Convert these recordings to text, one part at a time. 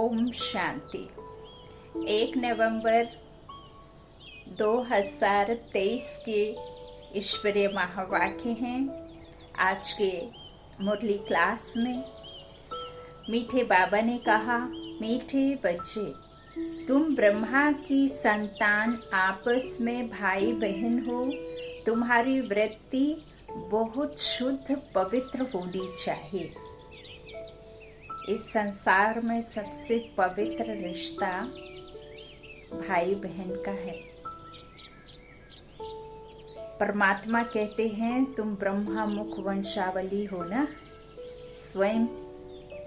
ओम शांति। 1 नवंबर 2023 के ईश्वरीय महावाक्य हैं आज के मुरली क्लास में। मीठे बाबा ने कहा, मीठे बच्चे, तुम ब्रह्मा की संतान आपस में भाई बहन हो। तुम्हारी वृत्ति बहुत शुद्ध पवित्र होनी चाहिए। इस संसार में सबसे पवित्र रिश्ता भाई बहन का है। परमात्मा कहते हैं, तुम ब्रह्मा मुख वंशावली हो ना। स्वयं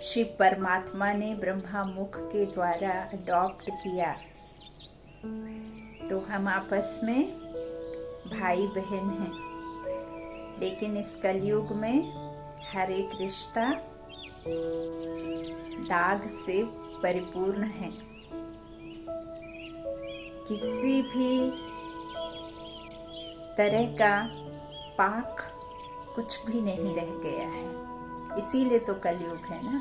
शिव परमात्मा ने ब्रह्मा मुख के द्वारा अडॉप्ट किया, तो हम आपस में भाई बहन हैं। लेकिन इस कलयुग में हर एक रिश्ता दाग से परिपूर्ण है। किसी भी तरह का पाक कुछ भी नहीं रह गया है। इसीलिए तो कलयुग है ना।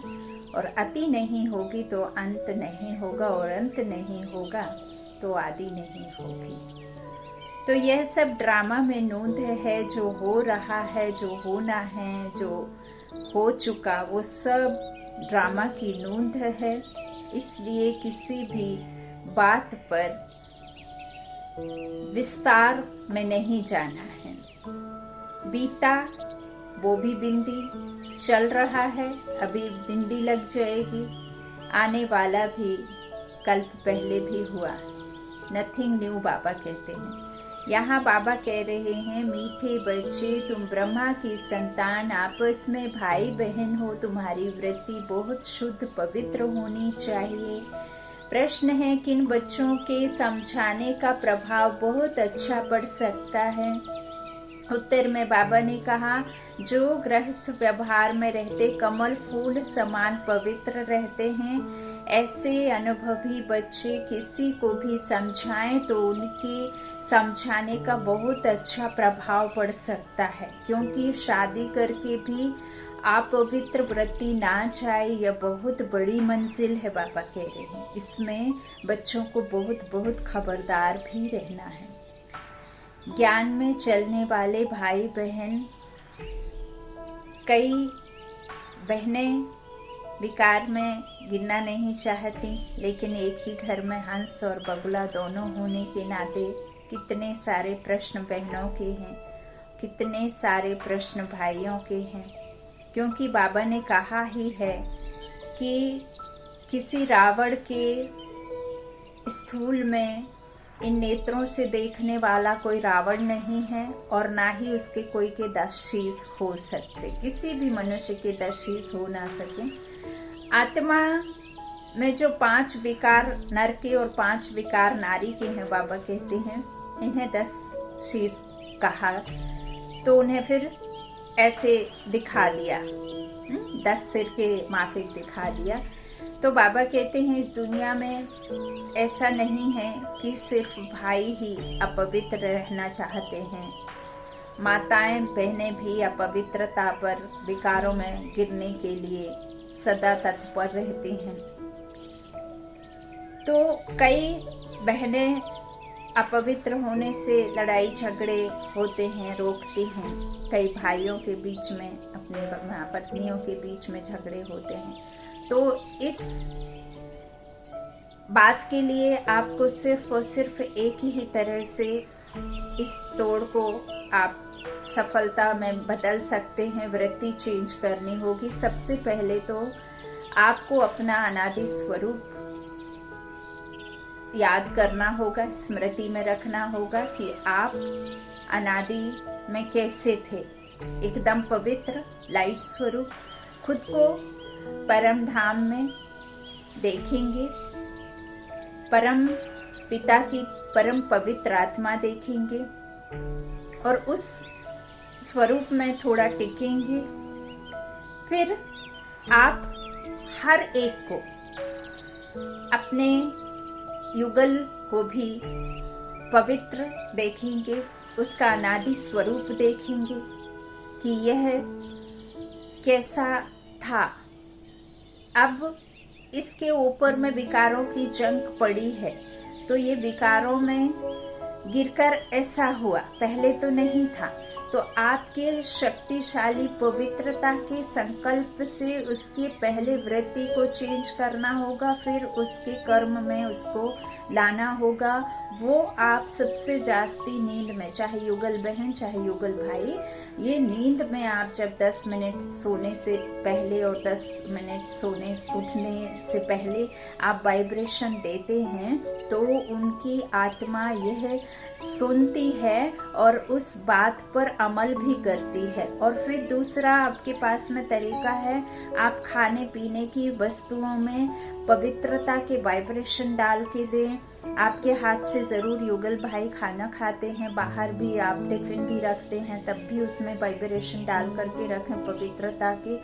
और अति नहीं होगी तो अंत नहीं होगा, और अंत नहीं होगा तो आदि नहीं होगी। तो यह सब ड्रामा में नूंद है। जो हो रहा है, जो होना है, जो हो चुका, वो सब ड्रामा की नूंद है। इसलिए किसी भी बात पर विस्तार में नहीं जाना है। बीता वो भी बिंदी चल रहा है, अभी बिंदी लग जाएगी। आने वाला भी कल्प पहले भी हुआ। नथिंग न्यू बाबा कहते हैं। यहाँ बाबा कह रहे हैं, मीठे बच्चे, तुम ब्रह्मा की संतान आपस में भाई बहन हो। तुम्हारी वृत्ति बहुत शुद्ध पवित्र होनी चाहिए। प्रश्न है, किन बच्चों के समझाने का प्रभाव बहुत अच्छा पड़ सकता है? उत्तर में बाबा ने कहा, जो गृहस्थ व्यवहार में रहते कमल फूल समान पवित्र रहते हैं, ऐसे अनुभवी बच्चे किसी को भी समझाएं तो उनके समझाने का बहुत अच्छा प्रभाव पड़ सकता है। क्योंकि शादी करके भी अपवित्र वृत्ति ना जाए, यह बहुत बड़ी मंजिल है बाबा कह रहे हैं। इसमें बच्चों को बहुत खबरदार भी रहना है। ज्ञान में चलने वाले भाई बहन, कई बहनें विकार में गिरना नहीं चाहती, लेकिन एक ही घर में हंस और बगुला दोनों होने के नाते कितने सारे प्रश्न बहनों के हैं, कितने सारे प्रश्न भाइयों के हैं। क्योंकि बाबा ने कहा ही है कि किसी रावण के स्थूल में इन नेत्रों से देखने वाला कोई रावण नहीं है, और ना ही उसके कोई के 10 शीश हो सकते। किसी भी मनुष्य के 10 शीश हो ना सके। आत्मा में जो 5 विकार नर के और 5 विकार नारी के हैं, बाबा कहते हैं इन्हें 10 शीश कहा, तो उन्हें फिर ऐसे दिखा दिया, 10 सिर के माफिक दिखा दिया। तो बाबा कहते हैं, इस दुनिया में ऐसा नहीं है कि सिर्फ भाई ही अपवित्र रहना चाहते हैं। माताएं बहनें भी अपवित्रता पर विकारों में गिरने के लिए सदा तत्पर रहती हैं। तो कई बहनें अपवित्र होने से लड़ाई झगड़े होते हैं, रोकती हैं। कई भाइयों के बीच में, अपने पत्नियों के बीच में झगड़े होते हैं। तो इस बात के लिए आपको सिर्फ और सिर्फ एक ही तरह से इस तोड़ को आप सफलता में बदल सकते हैं। वृत्ति चेंज करनी होगी। सबसे पहले तो आपको अपना अनादि स्वरूप याद करना होगा, स्मृति में रखना होगा कि आप अनादि में कैसे थे। एकदम पवित्र लाइट स्वरूप। खुद को परम धाम में देखेंगे, परम पिता की परम पवित्र आत्मा देखेंगे, और उस स्वरूप में थोड़ा टिकेंगे। फिर आप हर एक को, अपने युगल को भी पवित्र देखेंगे, उसका अनादि स्वरूप देखेंगे कि यह कैसा था। अब इसके ऊपर में विकारों की जंग पड़ी है। तो ये विकारों में गिरकर ऐसा हुआ, पहले तो नहीं था। तो आपके शक्तिशाली पवित्रता के संकल्प से उसके पहले वृत्ति को चेंज करना होगा, फिर उसके कर्म में उसको लाना होगा। वो आप सबसे जास्ती नींद में, चाहे युगल बहन चाहे युगल भाई, ये नींद में आप जब 10 मिनट सोने से पहले और 10 मिनट उठने से पहले आप वाइब्रेशन देते हैं, तो उनकी आत्मा यह सुनती है और उस बात पर अमल भी करती है। और फिर दूसरा आपके पास में तरीका है, आप खाने पीने की वस्तुओं में पवित्रता के वाइब्रेशन डाल के दें। आपके हाथ से ज़रूर युगल भाई खाना खाते हैं, बाहर भी आप टिफिन भी रखते हैं, तब भी उसमें वाइब्रेशन डाल करके रखें पवित्रता के।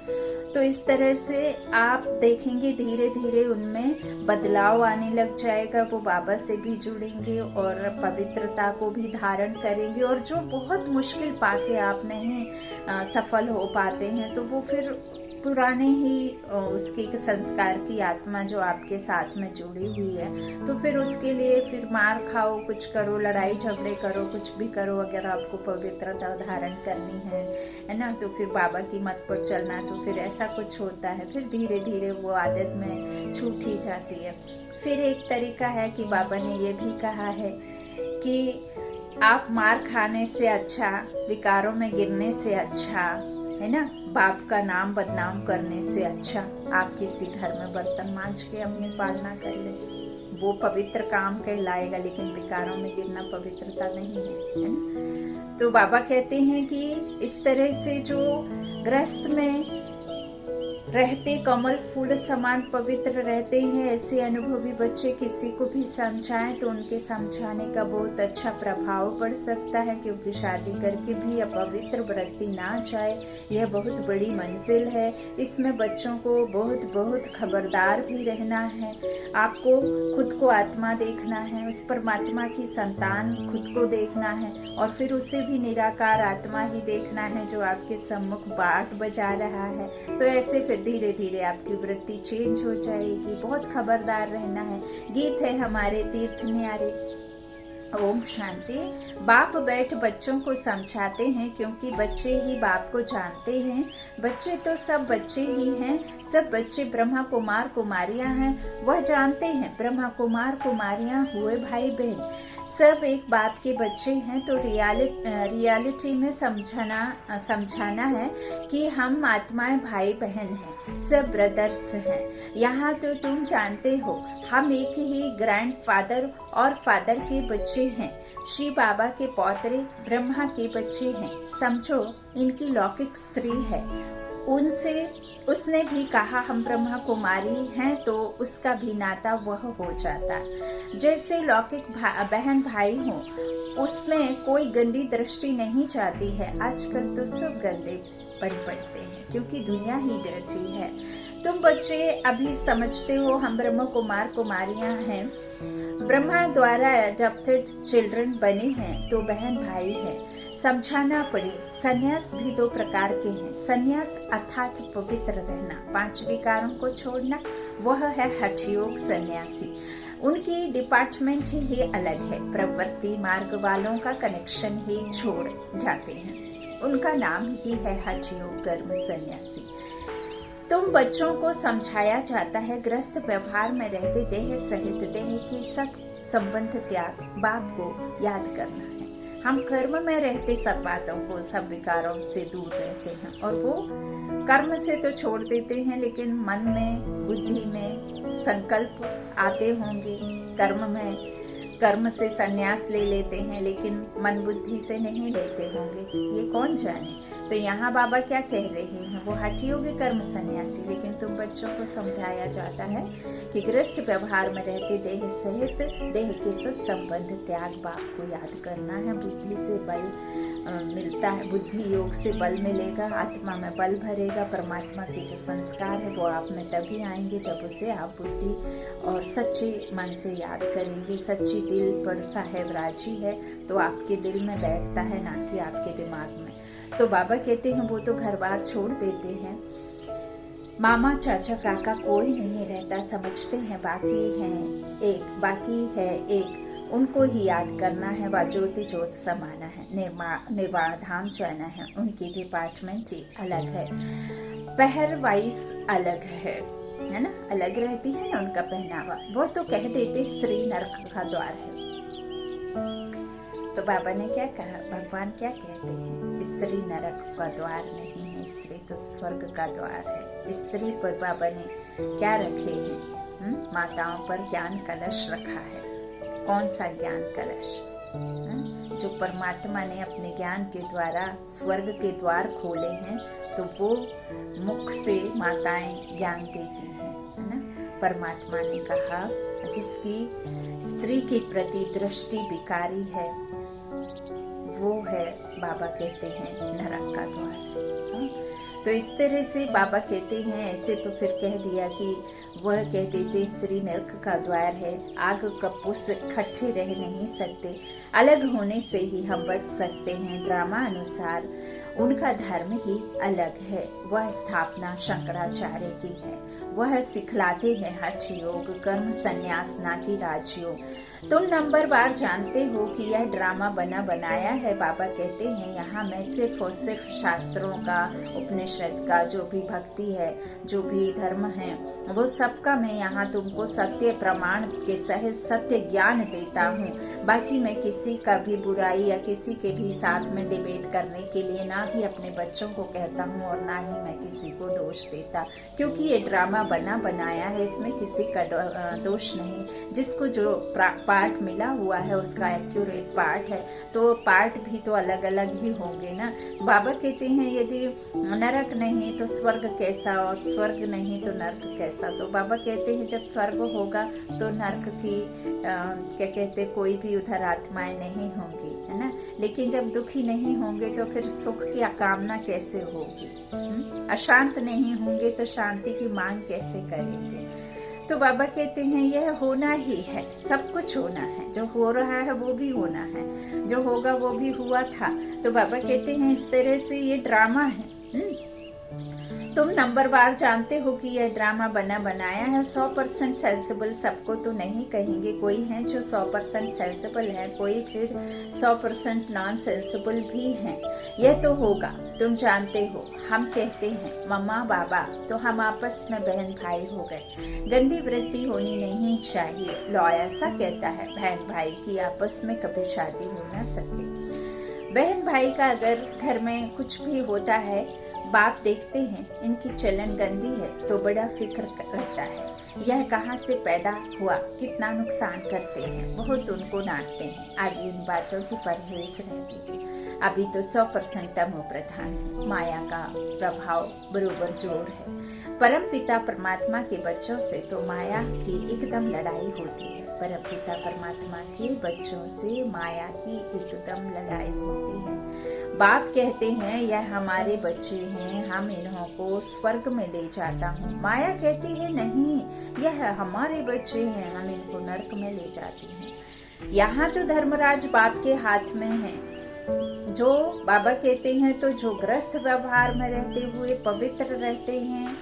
तो इस तरह से आप देखेंगे धीरे धीरे उनमें बदलाव आने लग जाएगा। वो बाबा से भी जुड़ेंगे और पवित्रता को भी धारण करेंगे। और जो बहुत मुश्किल पाके आप नहीं सफल हो पाते हैं, तो वो फिर पुराने ही उसके संस्कार की आत्मा जो आपके साथ में जुड़ी हुई है, तो फिर उसके लिए फिर मार खाओ, कुछ करो, लड़ाई झगड़े करो, कुछ भी करो, अगर आपको पवित्रता धारण करनी है ना, तो फिर बाबा की मत पर चलना, तो फिर ऐसा कुछ होता है। फिर धीरे धीरे वो आदत में छूट ही जाती है। फिर एक तरीका है कि बाबा ने ये भी कहा है कि आप मार खाने से अच्छा, विकारों में गिरने से अच्छा, है ना, बाप का नाम बदनाम करने से अच्छा आप किसी घर में बर्तन मांज के अपनी पालना कर ले। वो पवित्र काम कहलाएगा, लेकिन विकारों में गिरना पवित्रता नहीं है ना। तो बाबा कहते हैं कि इस तरह से जो गृहस्थ में रहते कमल फूल समान पवित्र रहते हैं, ऐसे अनुभवी बच्चे किसी को भी समझाएं तो उनके समझाने का बहुत अच्छा प्रभाव पड़ सकता है, क्योंकि शादी करके भी अपवित्र वृत्ति ना जाए, यह बहुत बड़ी मंजिल है। इसमें बच्चों को बहुत बहुत खबरदार भी रहना है। आपको खुद को आत्मा देखना है, उस परमात्मा की संतान खुद को देखना है, और फिर उसे भी निराकार आत्मा ही देखना है जो आपके सम्मुख बाट बजा रहा है। तो ऐसे फिर धीरे धीरे आपकी वृत्ति चेंज हो जाएगी। बहुत खबरदार रहना है। गीत है हमारे तीर्थ न्यारे। ओम शांति। बाप बैठ बच्चों को समझाते हैं, क्योंकि बच्चे ही बाप को जानते हैं। बच्चे तो सब बच्चे ही हैं, सब बच्चे ब्रह्मा कुमार कुमारियां हैं। वह जानते हैं ब्रह्मा कुमार कुमारियां हुए भाई बहन, सब एक बाप के बच्चे हैं। तो रियलिटी में समझाना है कि हम आत्माएं भाई बहन हैं, सब ब्रदर्स हैं। यहाँ तो तुम जानते हो हम एक ही ग्रैंड फादर और फादर के बच्चे हैं। श्री बाबा के पौत्रे ब्रह्मा के बच्चे हैं। समझो, इनकी लौकिक स्त्री है, उसने भी कहा हम ब्रह्मा कुमारी हैं, तो उसका भी नाता वह हो जाता। जैसे लौकिक बहन भाई हो, उसमें कोई गंदी दृष्टि नहीं जाती है। आजकल तो सब गंदे बन पड़ते हैं, क्योंकि दुनिया ही डर्टी है। तुम बच्चे अभी समझते हो हम ब्रह्मा कुमार कुमारियां हैं, ब्रह्मा द्वारा एडॉप्टेड चिल्ड्रन बने हैं, तो बहन भाई हैं। समझाना पड़े। संन्यास भी 2 प्रकार के हैं। संन्यास अर्थात पवित्र रहना, 5 विकारों को छोड़ना, वह है हठयोग सन्यासी। उनकी डिपार्टमेंट ही अलग है। प्रवृत्ति मार्ग वालों का कनेक्शन ही छोड़ जाते हैं, उनका नाम ही है हठयोग कर्म सन्यासी। तुम बच्चों को समझाया जाता है ग्रस्त व्यवहार में रहते देह सहित देह की सब संबंध त्याग, बाप को याद करना है। हम कर्म में रहते सब बातों को, सब विकारों से दूर रहते हैं, और वो कर्म से तो छोड़ देते हैं, लेकिन मन में बुद्धि में संकल्प आते होंगे। कर्म से संन्यास ले लेते हैं, लेकिन मन बुद्धि से नहीं लेते होंगे, ये कौन जाने। तो यहाँ बाबा क्या कह रहे हैं, वो हठयोगी कर्म सन्यासी। लेकिन तुम बच्चों को समझाया जाता है कि गृहस्थ व्यवहार में रहते देह सहित देह के सब संबंध त्याग, बाप को याद करना है। बुद्धि से बल मिलता है, बुद्धि योग से बल मिलेगा, आत्मा में बल भरेगा। परमात्मा के जो संस्कार है वो आप में तभी आएंगे जब उसे आप बुद्धि और सच्चे मन से याद करेंगे। सच्ची दिल पर साहेब राजी है, तो आपके दिल में बैठता है, ना कि आपके दिमाग में। तो बाबा कहते हैं वो तो घर बार छोड़ देते हैं, मामा चाचा काका कोई नहीं रहता, समझते हैं बाकी है एक, उनको ही याद करना है, वह ज्योति ज्योत समाना है। निर्वाण धाम जाना है, उनकी डिपार्टमेंट ही अलग है, पहरवाइस अलग है ना, अलग रहती है ना उनका पहनावा। वो तो कह देते स्त्री नरक का द्वार है। तो बाबा ने क्या कहा, भगवान क्या कहते हैं, स्त्री नरक का द्वार नहीं है, स्त्री तो स्वर्ग का द्वार है। स्त्री पर बाबा ने क्या रखे हैं, माताओं पर ज्ञान कलश रखा है। कौन सा ज्ञान कलश, जो परमात्मा ने अपने ज्ञान के द्वारा स्वर्ग के द्वार खोले हैं, तो वो मुख से माताएं ज्ञान देती हैं, है ना। परमात्मा ने कहा जिसकी स्त्री के प्रति दृष्टि विकारी है, वो है, बाबा कहते हैं, नरक का द्वार। तो इस तरह से बाबा कहते हैं, ऐसे तो फिर कह दिया कि वह कहते थे स्त्री नरक का द्वार है, आग कपूर से इकट्ठे रह नहीं सकते, अलग होने से ही हम बच सकते हैं। ड्रामा अनुसार उनका धर्म ही अलग है, वह स्थापना शंकराचार्य की है। वह सिखलाते हैं हठ योग, कर्म संन्यास, ना कि राजयोग। तुम नंबर बार जानते हो कि यह ड्रामा बना बनाया है। बाबा कहते हैं यहाँ मैं सिर्फ और सिर्फ शास्त्रों का, उपनिषद का, जो भी भक्ति है, जो भी धर्म है, वो सबका मैं यहाँ तुमको सत्य प्रमाण के सहित सत्य ज्ञान देता हूँ। बाकी मैं किसी का भी बुराई या किसी के भी साथ में डिबेट करने के लिए ना ही अपने बच्चों को कहता हूँ और ना ही मैं किसी को दोष देता, क्योंकि ये ड्रामा बना बनाया है, इसमें किसी का दोष नहीं। जिसको जो पार्ट मिला हुआ है उसका एक्यूरेट पार्ट है, तो पार्ट भी तो अलग अलग ही होंगे ना। बाबा कहते हैं यदि नरक नहीं तो स्वर्ग कैसा, और स्वर्ग नहीं तो नरक कैसा। तो बाबा कहते हैं जब स्वर्ग होगा तो नरक की क्या कहते, कोई भी उधर आत्माएं नहीं होंगी, है ना। लेकिन जब दुखी नहीं होंगे तो फिर सुख की कामना कैसे होगी, अशांत नहीं होंगे तो शांति की मांग कैसे करेंगे। तो बाबा कहते हैं यह होना ही है, सब कुछ होना है, जो हो रहा है वो भी होना है, जो होगा वो भी हुआ था। तो बाबा कहते हैं इस तरह से ये ड्रामा है। तुम नंबर बार जानते हो कि यह ड्रामा बना बनाया है। 100% सेंसिबल सबको तो नहीं कहेंगे, कोई है जो 100% सेंसिबल है, कोई फिर 100% नॉन सेंसिबल भी हैं। यह तो होगा, तुम जानते हो। हम कहते हैं मम्मा बाबा, तो हम आपस में बहन भाई हो गए। गंदी वृत्ति होनी नहीं चाहिए। लॉ ऐसा कहता है बहन भाई की आपस में कभी शादी हो ना सके। बहन भाई का अगर घर में कुछ भी होता है, बाप देखते हैं इनकी चलन गंदी है तो बड़ा फिक्र रहता है, यह कहाँ से पैदा हुआ, कितना नुकसान करते हैं, बहुत उनको डांटते हैं। आगे इन बातों की परहेज रहती थी। अभी तो 100% तमो प्रधान है, माया का प्रभाव बरोबर जोर है। परम पिता परमात्मा के बच्चों से तो माया की एकदम लड़ाई होती है। परम पिता परमात्मा के बच्चों से माया की एकदम लड़ाई होती है। बाप कहते हैं यह हमारे बच्चे हैं, हम इन्हों को स्वर्ग में ले जाता हूँ। माया कहती है नहीं, यह हमारे बच्चे हैं, हम इनको नरक में ले जाती हूँ। यहाँ तो धर्मराज बाप के हाथ में है। जो बाबा कहते हैं तो जो ग्रस्त व्यवहार में रहते हुए पवित्र रहते हैं,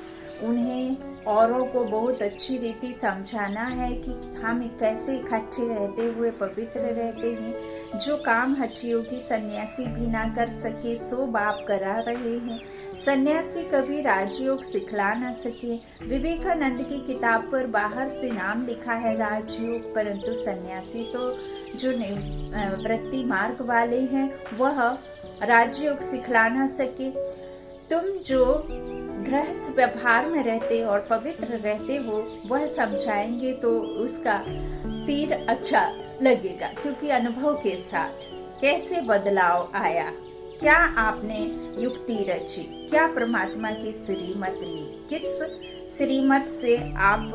उन्हें औरों को बहुत अच्छी रीति समझाना है कि हम कैसे इकट्ठे रहते हुए पवित्र रहते हैं। जो काम हठयोगी सन्यासी भी ना कर सके सो बाप करा रहे हैं। सन्यासी कभी राजयोग सिखला ना सके। विवेकानंद की किताब पर बाहर से नाम लिखा है राजयोग, परंतु सन्यासी तो जो वृत्ति मार्ग वाले हैं वह राजयोग सिखला ना सके। तुम जो गृहस्थ व्यवहार में रहते और पवित्र रहते हो वह समझाएंगे तो उसका तीर अच्छा लगेगा, क्योंकि अनुभव के साथ कैसे बदलाव आया, क्या आपने युक्ति रची, क्या परमात्मा की श्रीमत ली, किस श्रीमत से आप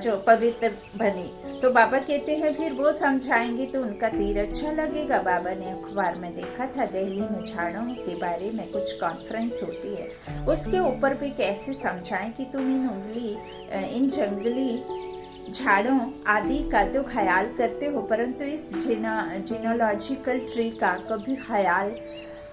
जो पवित्र बने। तो बाबा कहते हैं फिर वो समझाएंगे तो उनका तीर अच्छा लगेगा। बाबा ने अखबार में देखा था दिल्ली में झाड़ों के बारे में कुछ कॉन्फ्रेंस होती है, उसके ऊपर भी कैसे समझाएं कि तुम इन जंगली झाड़ों आदि का तो ख्याल करते हो, परंतु इस जिनोलॉजिकल ट्री का कभी ख्याल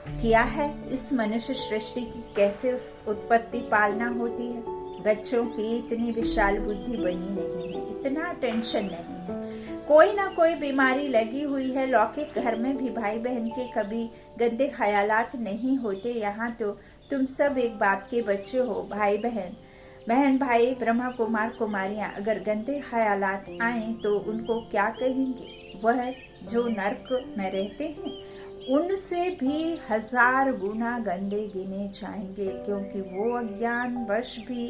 किया है इस मनुष्य सृष्टि की कैसे उस उत्पत्ति पालना होती है। बच्चों की इतनी विशाल बुद्धि बनी नहीं है, इतना टेंशन नहीं है। कोई ना कोई बीमारी लगी हुई है। लौकिक घर में भी भाई बहन के कभी गंदे ख्यालात नहीं होते। यहाँ तो तुम सब एक बाप के बच्चे हो। भाई बहन, बहन भाई, ब्रह्मा कुमार कुमारियाँ अगर गंदे ख्यालात आए तो उनको क्या कहेंगे? वह जो नर्क में रहते हैं उनसे भी 1000 गुना गंदे गिने जाएंगे, क्योंकि वो अज्ञान वश भी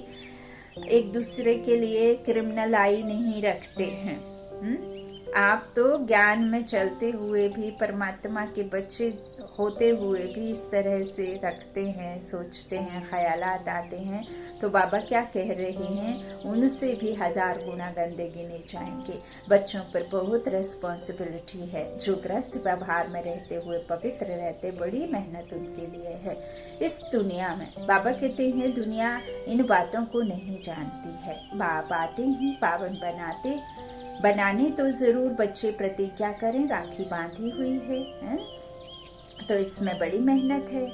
एक दूसरे के लिए क्रिमिनल आई नहीं रखते हैं। आप तो ज्ञान में चलते हुए भी, परमात्मा के बच्चे होते हुए भी इस तरह से रखते हैं, सोचते हैं, ख्यालात आते हैं। तो बाबा क्या कह रहे हैं? उनसे भी 1000 गुना गंदे गिने जाएंगे। बच्चों पर बहुत रिस्पॉन्सिबिलिटी है। जो ग्रस्त व्यवहार में रहते हुए पवित्र रहते, बड़ी मेहनत उनके लिए है इस दुनिया में। बाबा कहते हैं दुनिया इन बातों को नहीं जानती है। बातें ही पावन बनाने तो जरूर बच्चे प्रतिज्ञा करें, राखी बांधी हुई है? तो इसमें बड़ी मेहनत है।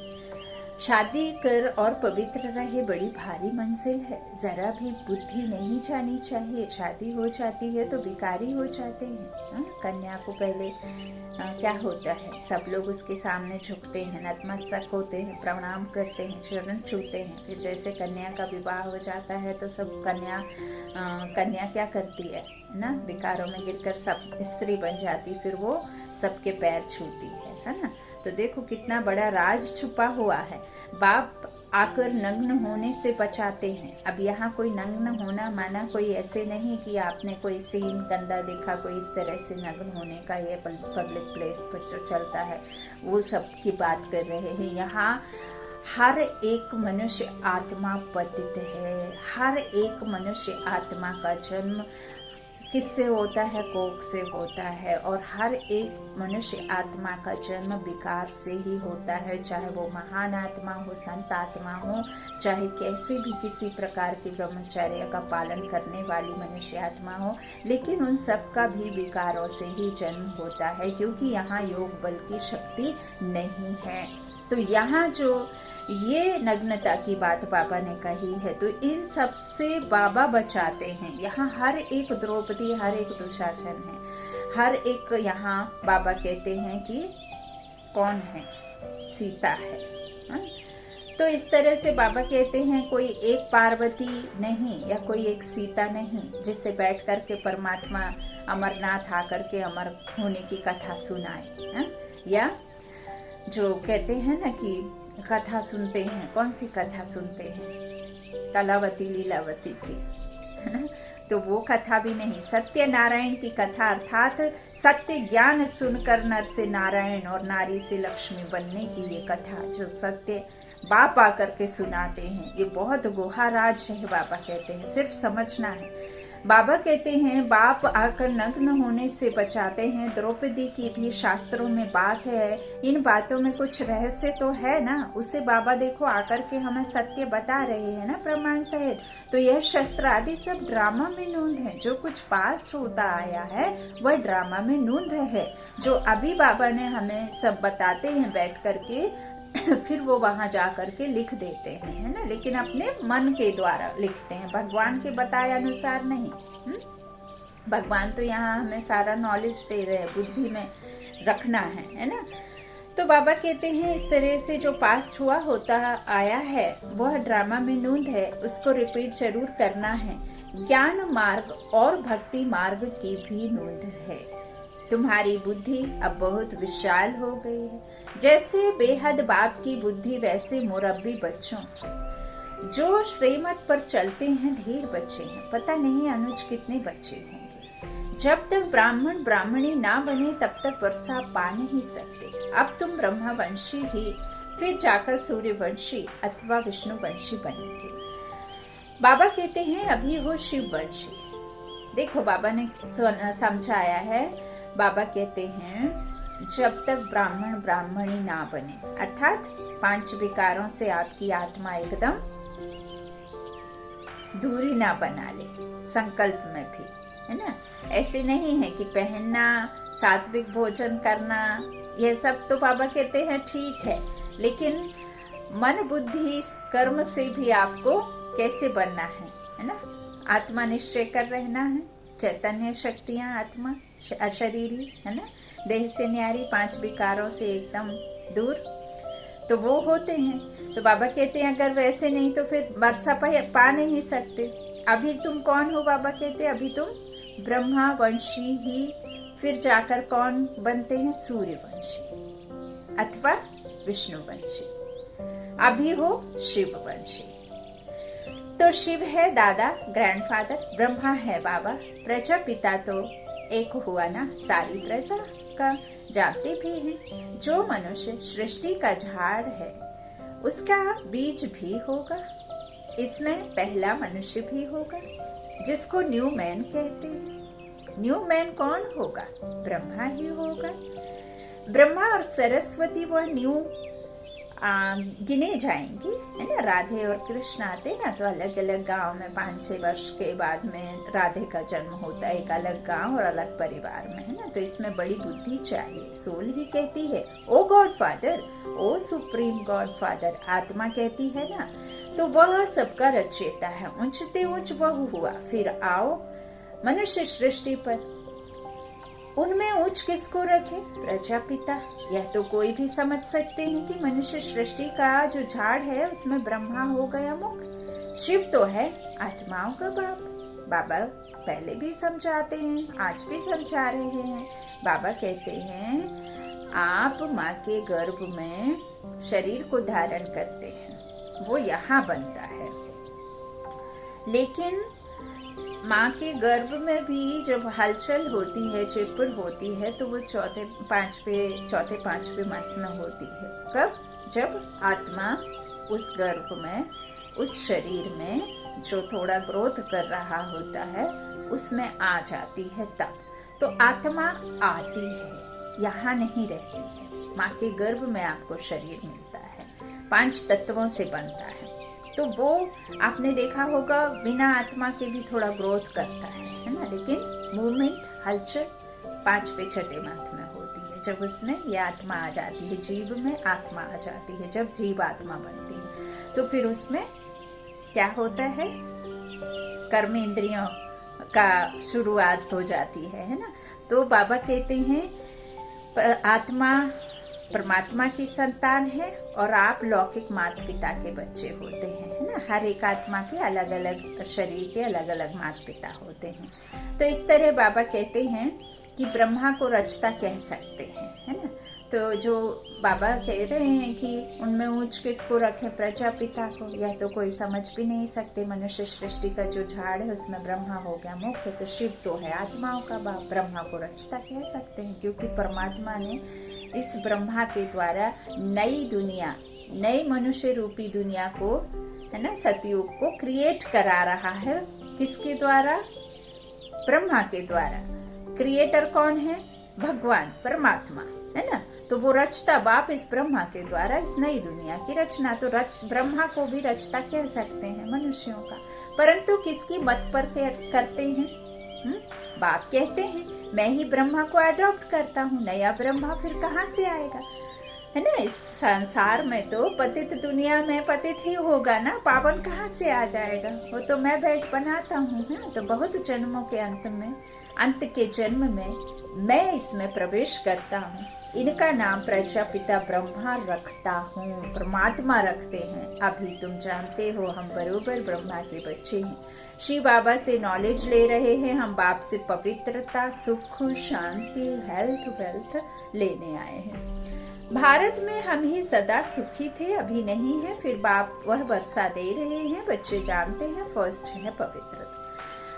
शादी कर और पवित्र रहे, बड़ी भारी मंजिल है। जरा भी बुद्धि नहीं जानी चाहिए। शादी हो जाती है तो भिखारी हो जाते हैं। कन्या को पहले क्या होता है, सब लोग उसके सामने झुकते हैं, नतमस्तक होते हैं, प्रणाम करते हैं, चरण छूते हैं। फिर जैसे कन्या का विवाह हो जाता है तो सब कन्या क्या करती है ना, विकारों में गिरकर सब स्त्री बन जाती, फिर वो सबके पैर छूती है ना। तो देखो कितना बड़ा राज छुपा हुआ है। बाप आकर नग्न होने से बचाते हैं। अब यहाँ कोई नग्न होना माना कोई ऐसे नहीं कि आपने कोई सीन गंदा देखा, कोई इस तरह से नग्न होने का, ये पब्लिक प्लेस पर जो चलता है वो सब की बात कर रहे हैं। यहाँ हर एक मनुष्य आत्मा पतित है। हर एक मनुष्य आत्मा का जन्म किससे होता है? कोख से होता है। और हर एक मनुष्य आत्मा का जन्म विकार से ही होता है, चाहे वो महान आत्मा हो, संत आत्मा हो, चाहे कैसे भी किसी प्रकार की ब्रह्मचर्य का पालन करने वाली मनुष्य आत्मा हो, लेकिन उन सब का भी विकारों से ही जन्म होता है, क्योंकि यहाँ योग बल की शक्ति नहीं है। तो यहाँ जो ये नग्नता की बात बाबा ने कही है, तो इन सब से बाबा बचाते हैं। यहाँ हर एक द्रौपदी, हर एक दुशासन है, हर एक यहाँ बाबा कहते हैं कि कौन है? सीता है। तो इस तरह से बाबा कहते हैं कोई एक पार्वती नहीं या कोई एक सीता नहीं जिससे बैठ करके परमात्मा अमरनाथ आकर के अमर होने की कथा सुनाए। या जो कहते हैं ना कि कथा सुनते हैं, कौन सी कथा सुनते हैं? कलावती लीलावती की, है ना। तो वो कथा भी नहीं, सत्यनारायण की कथा, अर्थात सत्य ज्ञान सुनकर नर से नारायण और नारी से लक्ष्मी बनने की ये कथा जो सत्य बाप आकर के सुनाते हैं, ये बहुत गुहा राज है। बाबा कहते हैं सिर्फ समझना है। बाबा कहते हैं बाप आकर नग्न होने से बचाते हैं। द्रौपदी की भी शास्त्रों में बात है। इन बातों में कुछ रहस्य तो है ना, उसे बाबा देखो आकर के हमें सत्य बता रहे हैं ना प्रमाण सहित। तो यह शस्त्र आदि सब ड्रामा में नूंद है। जो कुछ पास होता आया है वह ड्रामा में नूंद है, जो अभी बाबा ने हमें सब बताते हैं बैठ करके, फिर वो वहां जा करके लिख देते हैं, है ना। लेकिन अपने मन के द्वारा लिखते हैं, भगवान के बताए अनुसार नहीं। भगवान तो यहाँ हमें सारा नॉलेज दे रहे हैं, बुद्धि में रखना है ना। तो बाबा कहते हैं इस तरह से जो पास्ट हुआ होता आया है वह ड्रामा में नूंद है, उसको रिपीट जरूर करना है। ज्ञान मार्ग और भक्ति मार्ग की भी नूंद है। तुम्हारी बुद्धि अब बहुत विशाल हो गई है। जैसे बेहद बाप की बुद्धि, वैसे मुरब्बी बच्चों की। जो श्रीमत पर चलते हैं ढेर बच्चे हैं, पता नहीं अनुज कितने बच्चे होंगे। जब तक ब्राह्मण ब्राह्मणी ना बने तब तक वर्षा पा नहीं सकते। अब तुम ब्रह्मवंशी ही, फिर जाकर सूर्यवंशी अथवा विष्णुवंशी बनेंगे। बाबा कहते हैं अभी हो शिववंशी। देखो बाबा ने समझाया है। बाबा कहते हैं जब तक ब्राह्मण ब्राह्मणी ना बने, अर्थात 5 विकारों से आपकी आत्मा एकदम दूरी ना बना ले, संकल्प में भी, है ना। ऐसे नहीं है कि पहनना, सात्विक भोजन करना, यह सब तो बाबा कहते हैं ठीक है, लेकिन मन बुद्धि कर्म से भी आपको कैसे बनना है ना। आत्मा निश्चय कर रहना है, चैतन्य शक्तियाँ आत्मा अशरीरी है ना, देह से न्यारी, 5 विकारों से एकदम दूर, तो वो होते हैं। तो बाबा कहते हैं अगर वैसे नहीं तो फिर वर्षा पा नहीं सकते। अभी तुम कौन हो, बाबा कहते हैं अभी तुम ब्रह्मा वंशी ही, फिर जाकर कौन बनते हैं, सूर्यवंशी अथवा विष्णुवंशी, अभी हो शिववंशी। तो शिव है दादा, ग्रैंडफादर, ब्रह्मा है बाबा, प्रजापिता तो एक हुआ ना, सारी प्रजा का जानते भी हैं। जो मनुष्य सृष्टि का झाड़ है उसका बीज भी होगा, इसमें पहला मनुष्य भी होगा जिसको न्यू मैन कहते हैं। न्यू मैन कौन होगा, ब्रह्मा ही होगा। ब्रह्मा और सरस्वती वह न्यू गिने जाएंगे, है ना। राधे और कृष्ण आते ना तो अलग अलग गांव में 5-6 वर्ष के बाद में राधे का जन्म होता है, एक अलग गांव और अलग परिवार में, है ना। तो इसमें बड़ी बुद्धि चाहिए। सोल ही कहती है ओ गॉड फादर, ओ सुप्रीम गॉड फादर, आत्मा कहती है ना। तो वह सबका रचयिता है, ऊंचते ऊंच वह हुआ। फिर आओ मनुष्य सृष्टि पर, उनमें ऊंच किसको रखे, प्रजापिता। यह तो कोई भी समझ सकते हैं कि मनुष्य सृष्टि का जो झाड़ है उसमें ब्रह्मा हो गया मुख। शिव तो है आत्माओं का बाप। बाबा पहले भी समझाते हैं, आज भी समझा रहे हैं। बाबा कहते हैं आप माँ के गर्भ में शरीर को धारण करते हैं, वो यहाँ बनता है, लेकिन माँ के गर्भ में भी जब हलचल होती है, चिपड़ होती है, तो वो चौथे पांचवे मंथ में होती है। कब, जब आत्मा उस गर्भ में, उस शरीर में जो थोड़ा ग्रोथ कर रहा होता है उसमें आ जाती है तब। तो आत्मा आती है, यहाँ नहीं रहती है। माँ के गर्भ में आपको शरीर मिलता है, 5 तत्वों से बनता है। तो वो आपने देखा होगा बिना आत्मा के भी थोड़ा ग्रोथ करता है ना, लेकिन मूवमेंट, हलचल 5वें-6वें मंथ में होती है, जब उसमें ये आत्मा आ जाती है, जीव में आत्मा आ जाती है, जब जीव आत्मा बनती है। तो फिर उसमें क्या होता है, कर्मेंद्रियों का शुरुआत हो जाती है ना। तो बाबा कहते हैं आत्मा परमात्मा की संतान है और आप लौकिक माता पिता के बच्चे होते हैं, है ना। हर एक आत्मा के अलग अलग शरीर के अलग अलग माता पिता होते हैं। तो इस तरह बाबा कहते हैं कि ब्रह्मा को रचता कह सकते हैं, है ना। तो जो बाबा कह रहे हैं कि उनमें ऊंच किसको रखें, प्रजापिता को, यह तो कोई समझ भी नहीं सकते। मनुष्य सृष्टि का जो झाड़ है उसमें ब्रह्मा हो गया मुख्य, तो शिव तो है आत्माओं का बाप, ब्रह्मा को रचता कह सकते हैं, क्योंकि परमात्मा ने इस ब्रह्मा के द्वारा नई दुनिया, नई मनुष्य रूपी दुनिया को, है ना, सतयुग को क्रिएट करा रहा है। किसके द्वारा, ब्रह्मा के द्वारा। क्रिएटर कौन है, भगवान परमात्मा, है ना। तो वो रचता बाप इस ब्रह्मा के द्वारा इस नई दुनिया की रचना। तो ब्रह्मा को भी रचता कह सकते हैं मनुष्यों का, परंतु किसकी मत पर करते हैं, बाप कहते हैं मैं ही ब्रह्मा को अडॉप्ट करता हूँ, नया ब्रह्मा फिर कहाँ से आएगा, है ना। इस संसार में तो पतित दुनिया में पतित ही होगा ना, पावन कहाँ से आ जाएगा, वो तो मैं बैठ बनाता हूँ ना। तो बहुत जन्मों के अंत के जन्म में मैं इसमें प्रवेश करता हूँ। इनका नाम प्रजापिता ब्रह्मा रखता हूँ, परमात्मा रखते हैं। अभी तुम जानते हो हम बरोबर ब्रह्मा के बच्चे हैं। श्री बाबा से नॉलेज ले रहे हैं हम, बाप से पवित्रता, सुख, शांति, हेल्थ, वेल्थ लेने आए हैं। भारत में हम ही सदा सुखी थे, अभी नहीं है, फिर बाप वह वर्षा दे रहे हैं। बच्चे जानते हैं फर्स्ट है पवित्रता।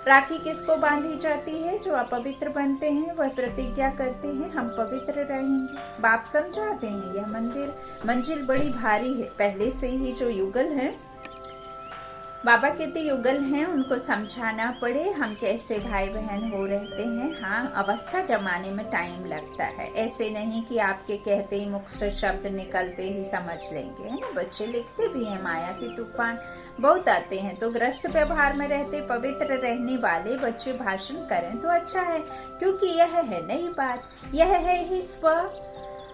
राखी किसको बांधी जाती है, जो अपवित्र बनते हैं, वह प्रतिज्ञा करते हैं हम पवित्र रहेंगे। बाप समझाते हैं यह मंजिल बड़ी भारी है, पहले से ही जो युगल है बाबा कहते युगल हैं, उनको समझाना पड़े हम कैसे भाई बहन हो रहते हैं। हाँ, अवस्था जमाने में टाइम लगता है, ऐसे नहीं कि आपके कहते ही मुख से शब्द निकलते ही समझ लेंगे, है ना। बच्चे लिखते भी हैं, माया के तूफान बहुत आते हैं, तो ग्रस्त व्यवहार में रहते पवित्र रहने वाले बच्चे भाषण करें तो अच्छा है, क्योंकि यह है नई बात, यह है ही स्व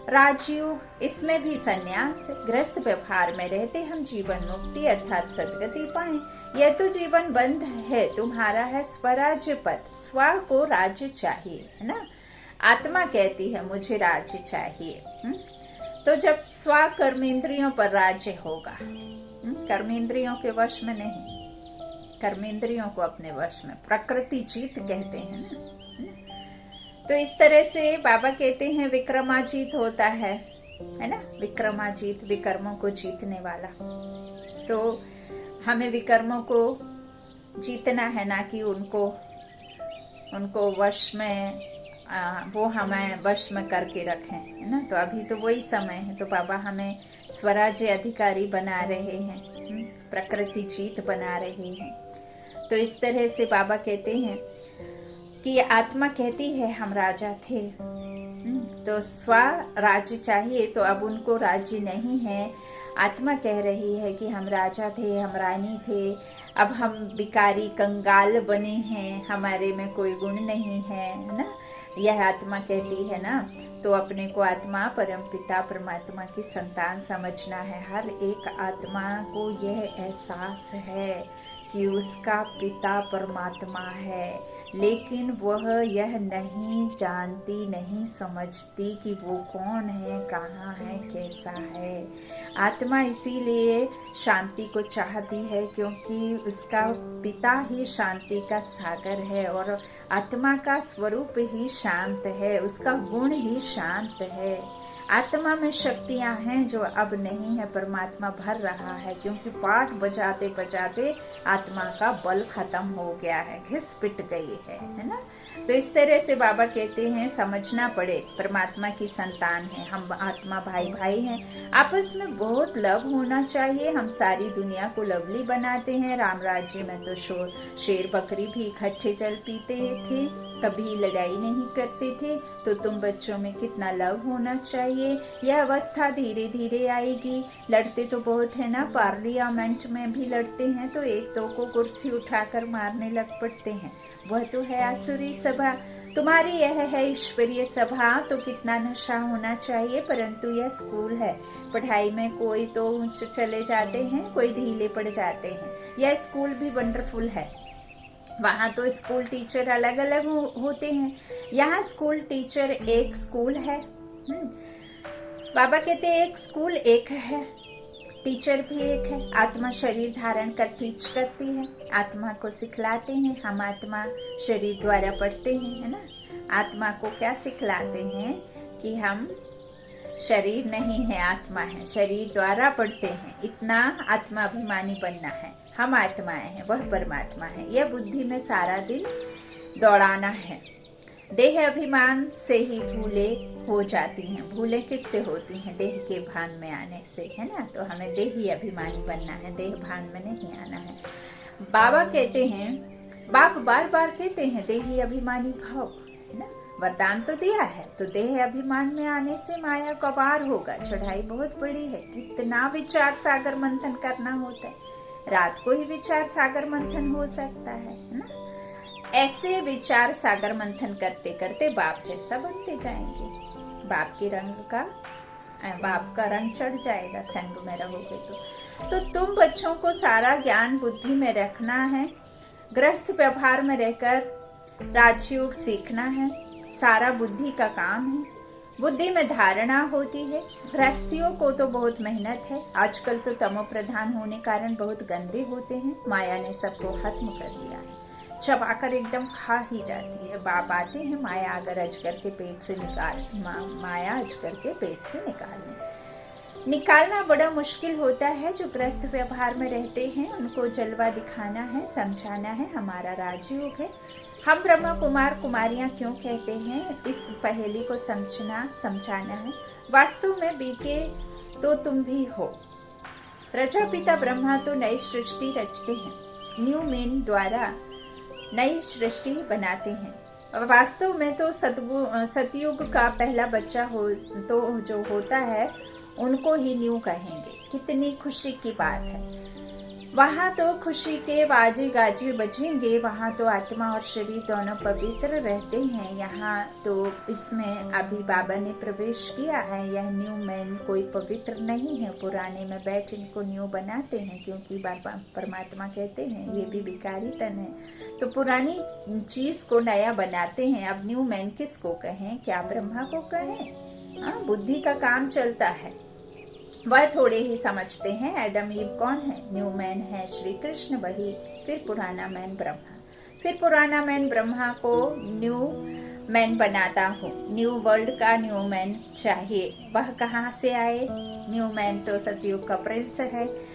राजयोग, इसमें भी संन्यास। ग्रस्त व्यवहार में रहते हम जीवन मुक्ति अर्थात सदगति पाएं। यह तो जीवन बंध है तुम्हारा है स्वराज्य पद, स्व को राज्य चाहिए, है ना। आत्मा कहती है मुझे राज्य चाहिए। तो जब स्व कर्मेंद्रियों पर राज्य होगा, कर्मेंद्रियों के वश में नहीं, कर्मेंद्रियों को अपने वश में, प्रकृति जीत कहते हैं ना। तो इस तरह से बाबा कहते हैं विक्रमाजीत होता है ना। विक्रमाजीत, विकर्मों को जीतने वाला। तो हमें विकर्मों को जीतना है, ना कि उनको वश में वो हमें वश में करके रखें, है ना। तो अभी तो वही समय है, तो बाबा हमें स्वराज्य अधिकारी बना रहे हैं, प्रकृति जीत बना रहे हैं। तो इस तरह से बाबा कहते हैं कि आत्मा कहती है हम राजा थे, तो स्व राज्य चाहिए, तो अब उनको राज्य नहीं है। आत्मा कह रही है कि हम राजा थे, हम रानी थे, अब हम भिखारी कंगाल बने हैं, हमारे में कोई गुण नहीं है ना। यह आत्मा कहती है ना। तो अपने को आत्मा परम पिता परमात्मा की संतान समझना है। हर एक आत्मा को यह एहसास है कि उसका पिता परमात्मा है, लेकिन वह यह नहीं जानती, नहीं समझती कि वो कौन है, कहाँ है, कैसा है। आत्मा इसीलिए शांति को चाहती है, क्योंकि उसका पिता ही शांति का सागर है और आत्मा का स्वरूप ही शांत है, उसका गुण ही शांत है। आत्मा में शक्तियां हैं जो अब नहीं है, परमात्मा भर रहा है, क्योंकि पाठ बजाते बजाते आत्मा का बल खत्म हो गया है, घिस पिट गई है ना। तो इस तरह से बाबा कहते हैं समझना पड़े, परमात्मा की संतान है हम, आत्मा भाई भाई हैं, आपस में बहुत लव होना चाहिए। हम सारी दुनिया को लवली बनाते हैं। राम राज्य में तो शेर बकरी भी इकट्ठे जल पीते थे, कभी लड़ाई नहीं करते थे। तो तुम बच्चों में कितना लव होना चाहिए। यह अवस्था धीरे धीरे आएगी। लड़ते तो बहुत है ना, पार्लियामेंट में भी लड़ते हैं तो एक दो को कुर्सी उठाकर मारने लग पड़ते हैं, वह तो है आसुरी सभा। तुम्हारी यह है ईश्वरीय सभा, तो कितना नशा होना चाहिए। परंतु यह स्कूल है, पढ़ाई में कोई तो ऊंच चले जाते हैं, कोई ढीले पड़ जाते हैं। यह स्कूल भी वंडरफुल है, वहाँ तो स्कूल टीचर अलग अलग होते हैं, यहाँ स्कूल टीचर एक स्कूल है। बाबा कहते हैं एक स्कूल एक है, टीचर भी एक है। आत्मा शरीर धारण कर टीच करती है, आत्मा को सिखलाते हैं। हम आत्मा शरीर द्वारा पढ़ते हैं, है ना। आत्मा को क्या सिखलाते हैं कि हम शरीर नहीं है, आत्मा है, शरीर द्वारा पढ़ते हैं। इतना आत्माभिमानी बनना है, हम आत्माएं हैं, वह परमात्मा है। यह बुद्धि में सारा दिन दौड़ाना है। देह अभिमान से ही भूले हो जाती हैं। भूले किससे होती हैं? देह के भान में आने से, है ना। तो हमें देही अभिमानी बनना है, देह भान में नहीं आना है। बाबा कहते हैं, बाप बार बार कहते हैं देही अभिमानी भाव, है ना। वरदान तो दिया है, तो देह अभिमान में आने से माया का वार होगा। चढ़ाई बहुत बड़ी है, कितना विचार सागर मंथन करना होता है। रात को ही विचार सागर मंथन हो सकता है ना। ऐसे विचार सागर मंथन करते करते बाप जैसा बनते जाएंगे। बाप का रंग चढ़ जाएगा संग में रहोगे तो तुम बच्चों को सारा ज्ञान बुद्धि में रखना है। गृहस्थ व्यवहार में रहकर राजयोग सीखना है, सारा बुद्धि का काम है। बुद्धि में धारणा होती है। गृहस्थियों को तो बहुत मेहनत है। आजकल तो तमो प्रधान होने कारण बहुत गंदे होते हैं। माया ने सबको खत्म कर दिया है, चबाकर एकदम खा ही जाती है। बाप आते हैं माया अगर अजगर के पेट से माया अजगर के पेट से निकालना बड़ा मुश्किल होता है। जो गृहस्थ व्यवहार में रहते हैं उनको जलवा दिखाना है, समझाना है, हमारा राजयोग है। हम ब्रह्मा कुमार कुमारियां क्यों कहते हैं, इस पहेली को समझाना है। वास्तव में बीके तो तुम भी हो, प्रजापिता ब्रह्मा तो नई सृष्टि रचते हैं, न्यू मैन द्वारा नई सृष्टि बनाते हैं। वास्तव में तो सतयुग का पहला बच्चा हो तो जो होता है उनको ही न्यू कहेंगे। कितनी खुशी की बात है। वहाँ तो खुशी के बाजे गाजे बजेंगे, वहाँ तो आत्मा और शरीर दोनों पवित्र रहते हैं। यहाँ तो इसमें अभी बाबा ने प्रवेश किया है। यह न्यू मैन कोई पवित्र नहीं है, पुराने में बैठ इनको न्यू बनाते हैं, क्योंकि बाबा परमात्मा कहते हैं ये भी विकारी तन है। तो पुरानी चीज को नया बनाते हैं। अब न्यू मैन किसको कहें? क्या ब्रह्मा को कहें? हाँ, बुद्धि का काम चलता है, वह थोड़े ही समझते हैं। एडम ईव कौन है? न्यू मैन है श्री कृष्ण, वही। फिर पुराना मैन ब्रह्मा, फिर पुराना मैन ब्रह्मा को न्यू मैन बनाता हूँ। न्यू वर्ल्ड का न्यू मैन चाहिए। वह कहाँ से आए? न्यू मैन तो सतयुग का प्रिंस है।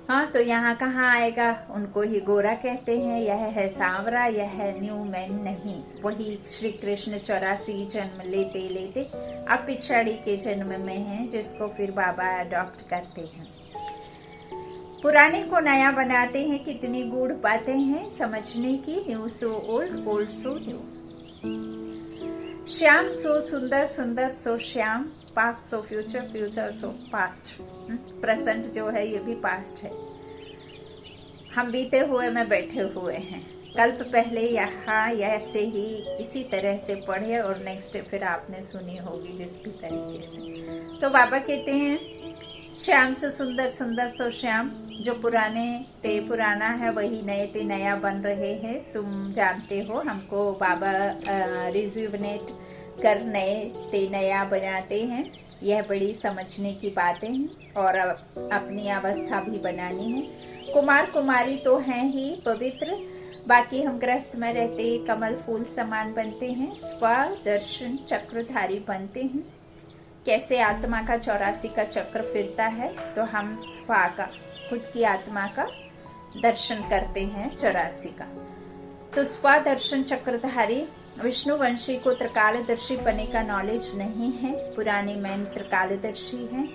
हाँ, तो यहाँ कहाँ आएगा? उनको ही गोरा कहते हैं। यह है सांवरा, यह है न्यू मैन नहीं। वही श्री कृष्ण 84 जन्म लेते लेते अब पिछड़ी के जन्म में हैं, जिसको फिर बाबा अडॉप्ट करते हैं। पुराने को नया बनाते हैं। कितनी गूढ़ बातें हैं समझने की। न्यू सो ओल्ड, ओल्ड सो न्यू। श्याम सो सुंदर, सुंदर सो श्याम। पास्ट सो फ्यूचर, फ्यूचर सो पास्ट। प्रेजेंट जो है ये भी पास्ट है। हम बीते हुए में बैठे हुए हैं। कल्प पहले यहाँ ऐसे ही इसी तरह से पढ़े और नेक्स्ट फिर आपने सुनी होगी जिस भी तरीके से। तो बाबा कहते हैं श्याम से सुंदर, सुंदर सो श्याम। जो पुराने ते पुराना है, वही नए ते नया बन रहे हैं। तुम जानते हो, हमको बाबा रिजुवनेट कर नए ते नया बनाते हैं। यह बड़ी समझने की बातें हैं और अपनी अवस्था भी बनानी है। कुमार कुमारी तो हैं ही पवित्र, बाकी हम ग्रस्त में रहते कमल फूल समान बनते हैं। स्वदर्शन चक्रधारी बनते हैं। कैसे आत्मा का 84 का चक्र फिरता है, तो हम स्वा का, खुद की आत्मा का दर्शन करते हैं 84 का। तो स्वदर्शन चक्रधारी विष्णुवंशी को त्रिकालदर्शी बनने का नॉलेज नहीं है। पुराने मैन त्रिकालदर्शी हैं।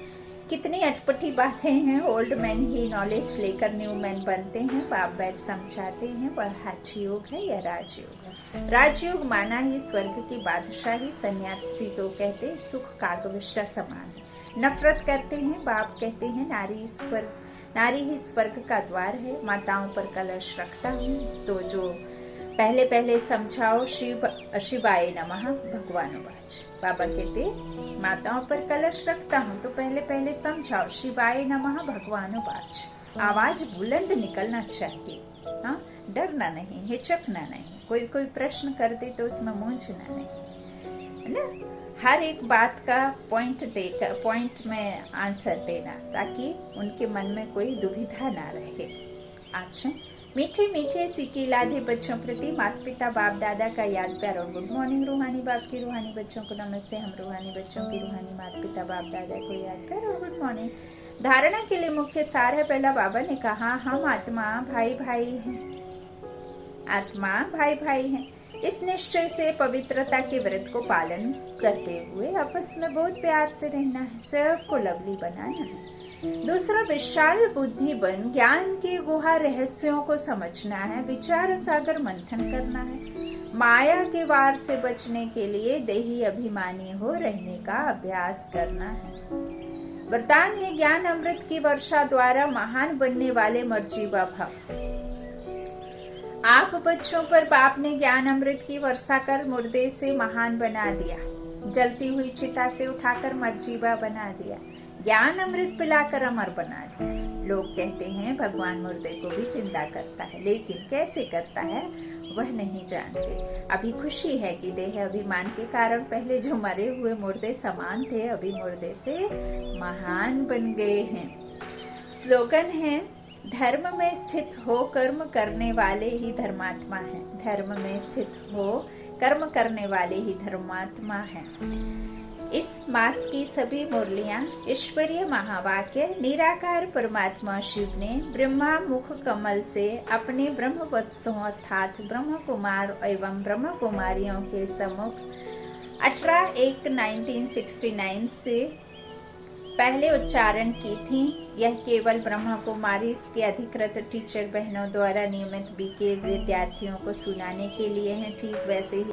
कितनी अटपटी बातें हैं। ओल्ड मैन ही नॉलेज लेकर न्यू मैन बनते हैं। बाप बैठ समझाते हैं वह हठयोग है या राजयोग है। राजयोग माना ही स्वर्ग की बादशाही। सन्यासी तो कहते सुख कागविष्टा समान है। नफरत करते हैं। बाप कहते हैं नारी ही स्वर्ग का द्वार है। माताओं पर कलश रखता हूँ। तो जो पहले पहले समझाओ शिवाय नमः भगवानुवाच। बाबा कहते माताओं पर कलश रखता हूँ, तो पहले पहले समझाओ शिवाय नमः भगवानुवाच। आवाज बुलंद निकलना चाहिए। हाँ, डरना नहीं, हिचकना नहीं। कोई प्रश्न कर दे तो उसमें मूंझना नहीं, है ना। हर एक बात का पॉइंट में आंसर देना, ताकि उनके मन में कोई दुविधा ना रहे। अच्छा, मीठे मीठे सीखी लादे बच्चों प्रति माता पिता बाप दादा का याद प्यार और गुड मॉर्निंग। रूहानी बाप की रूहानी बच्चों को नमस्ते। हम रूहानी बच्चों की रूहानी माता पिता बाप दादा को याद प्यार और गुड मॉर्निंग। धारणा के लिए मुख्य सार है। पहला बाबा ने कहा हम आत्मा भाई भाई हैं। आत्मा भाई भाई हैं। इस निश्चय से पवित्रता के व्रत को पालन करते हुए आपस में बहुत प्यार से रहना है। सबको लवली बनाना है। दूसरा, विशाल बुद्धि बन ज्ञान के गुहा रहस्यों को समझना है। विचार सागर मंथन करना है। माया के वार से बचने के लिए देही अभिमानी हो रहने का अभ्यास करना है। वरदान है ज्ञान अमृत की वर्षा द्वारा महान बनने वाले मर्जीवा भव। आप बच्चों पर बाप ने ज्ञान अमृत की वर्षा कर मुर्दे से महान बना दिया। जलती हुई चिता से उठाकर मर्जीवा बना दिया। ज्ञान अमृत पिलाकर अमर बना दिया। लोग कहते हैं भगवान मुर्दे को भी जिंदा करता है, लेकिन कैसे करता है वह नहीं जानते। अभी खुशी है कि देह अभिमान के कारण पहले जो मरे हुए मुर्दे समान थे, अभी मुर्दे से महान बन गए हैं। स्लोगन है धर्म में स्थित हो कर्म करने वाले ही धर्मात्मा हैं। धर्म में स्थित हो कर्म करने वाले ही धर्मात्मा हैं। इस मास की सभी मुरलियां ईश्वरीय महावाक्य निराकार परमात्मा शिव ने ब्रह्मा मुख कमल से अपने ब्रह्मवत्सों अर्थात ब्रह्म कुमार एवं ब्रह्म कुमारियों के सम्मुख 18/1/1969 से पहले उच्चारण की थी। यह केवल ब्रह्मा कुमारी के अधिकृत टीचर बहनों द्वारा नियमित बीके विद्यार्थियों को सुनाने के लिए है। ठीक वैसे ही